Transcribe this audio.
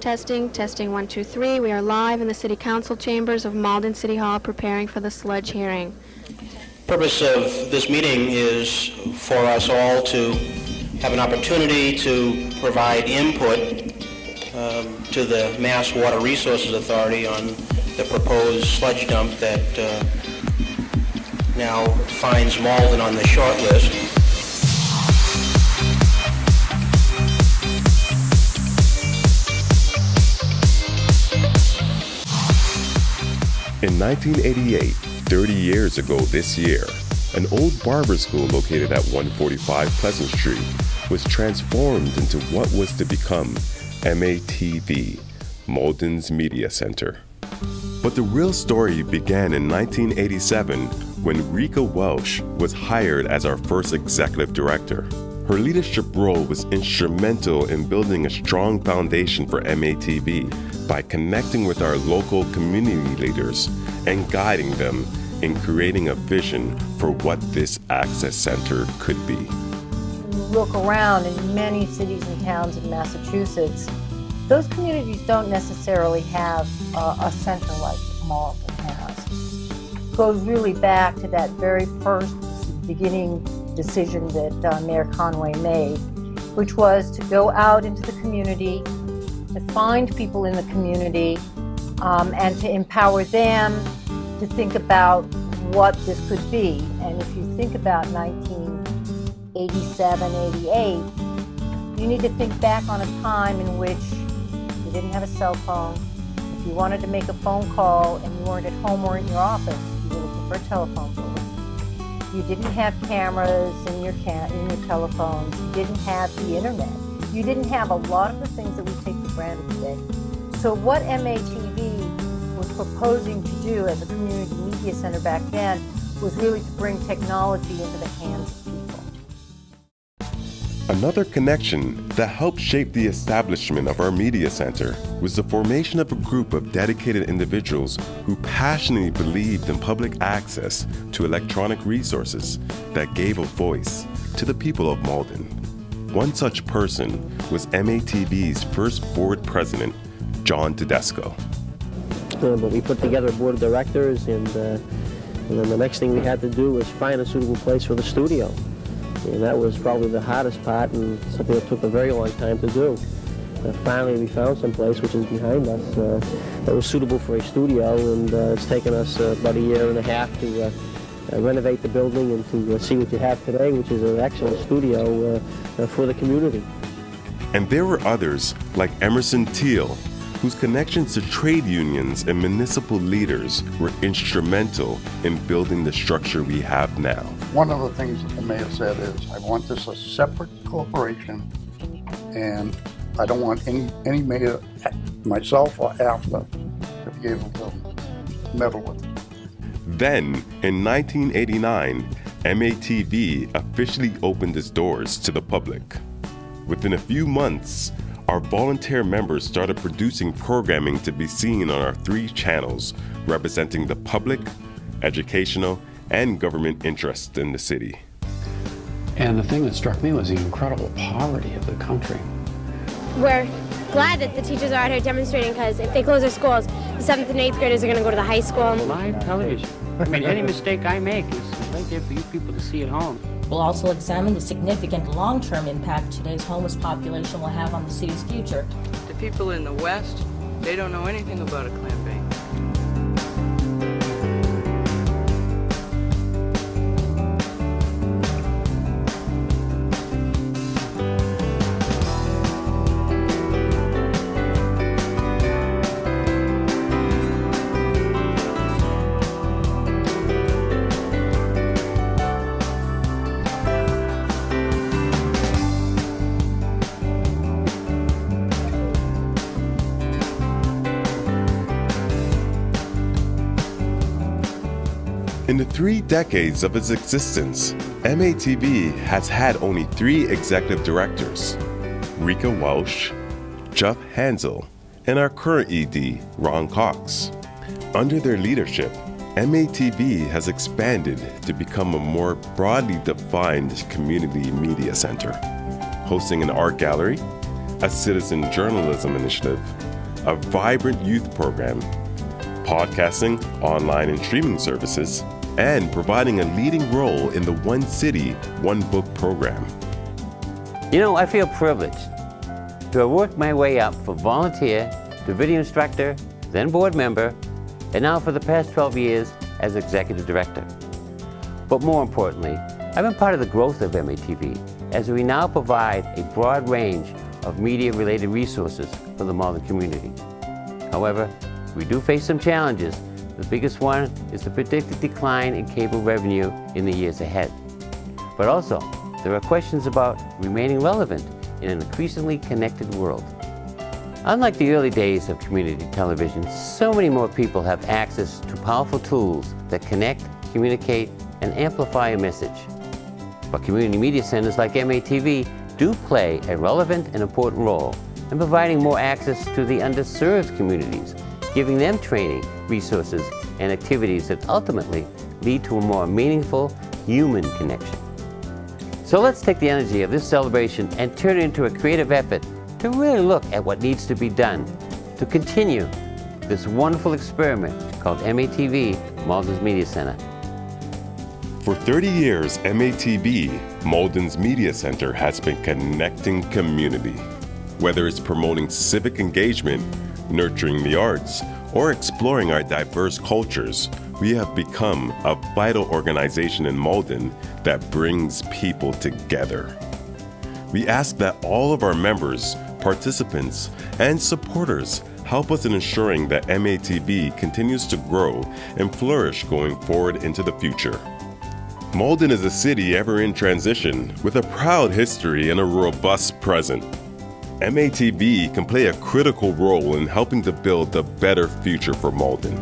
Testing, 1, 2, 3. We are live in the City Council chambers of Malden City Hall preparing for the sludge hearing. The purpose of this meeting is for us all to have an opportunity to provide input to the Mass Water Resources Authority on the proposed sludge dump that now finds Malden on the short list. In 1988, 30 years ago this year, an old barber school located at 145 Pleasant Street was transformed into what was to become MATV, Malden's Media Center. But the real story began in 1987 when Rika Welsh was hired as our first executive director. Her leadership role was instrumental in building a strong foundation for MATV by connecting with our local community leaders and guiding them in creating a vision for what this access center could be. Look around in many cities and towns in Massachusetts, those communities don't necessarily have a center like Malden has. It goes really back to that very first beginning decision that Mayor Conway made, which was to go out into the community, to find people in the community, and to empower them to think about what this could be. And if you think about 1987, 88, you need to think back on a time in which you didn't have a cell phone. If you wanted to make a phone call and you weren't at home or in your office, you were looking for a telephone booth. You didn't have cameras in your telephones. You didn't have the internet. You didn't have a lot of the things that we take for granted today. So what MATV was proposing to do as a community media center back then was really to bring technology into the hands of people. Another connection that helped shape the establishment of our media center was the formation of a group of dedicated individuals who passionately believed in public access to electronic resources that gave a voice to the people of Malden. One such person was MATV's first board president, John Tedesco. But we put together a board of directors, and then the next thing we had to do was find a suitable place for the studio. And that was probably the hardest part and something that took a very long time to do. Finally, we found some place, which is behind us, that was suitable for a studio, and it's taken us about a year and a half to renovate the building and to see what you have today, which is an excellent studio for the community. And there were others, like Emerson Teal, whose connections to trade unions and municipal leaders were instrumental in building the structure we have now. One of the things that the mayor said is, I want this a separate corporation, and I don't want any mayor, myself or after, to be able to meddle with it. Then, in 1989, MATV officially opened its doors to the public. Within a few months, our volunteer members started producing programming to be seen on our 3 channels, representing the public, educational, and government interests in the city. And the thing that struck me was the incredible poverty of the country. We're glad that the teachers are out here demonstrating, because if they close their schools, the 7th and 8th graders are going to go to the high school. Live television. I mean, any mistake I make is right there for you people to see at home. We'll also examine the significant long-term impact today's homeless population will have on the city's future. The people in the West, they don't know anything about a clam bake. In the 3 decades of its existence, MATV has had only 3 executive directors, Rika Welsh, Jeff Hansel, and our current ED, Ron Cox. Under their leadership, MATV has expanded to become a more broadly defined community media center, hosting an art gallery, a citizen journalism initiative, a vibrant youth program, podcasting, online and streaming services, and providing a leading role in the One City, One Book program. You know, I feel privileged to have worked my way up from volunteer to video instructor, then board member, and now for the past 12 years as executive director. But more importantly, I've been part of the growth of MATV as we now provide a broad range of media-related resources for the Malden community. However, we do face some challenges. The biggest one is the predicted decline in cable revenue in the years ahead. But also, there are questions about remaining relevant in an increasingly connected world. Unlike the early days of community television, so many more people have access to powerful tools that connect, communicate, and amplify a message. But community media centers like MATV do play a relevant and important role in providing more access to the underserved communities, giving them training, resources, and activities that ultimately lead to a more meaningful human connection. So let's take the energy of this celebration and turn it into a creative effort to really look at what needs to be done to continue this wonderful experiment called MATV, Malden's Media Center. For 30 years, MATV, Malden's Media Center, has been connecting community. Whether it's promoting civic engagement, nurturing the arts, or exploring our diverse cultures, we have become a vital organization in Malden that brings people together. We ask that all of our members, participants, and supporters help us in ensuring that MATV continues to grow and flourish going forward into the future. Malden is a city ever in transition with a proud history and a robust present. MATV can play a critical role in helping to build a better future for Malden.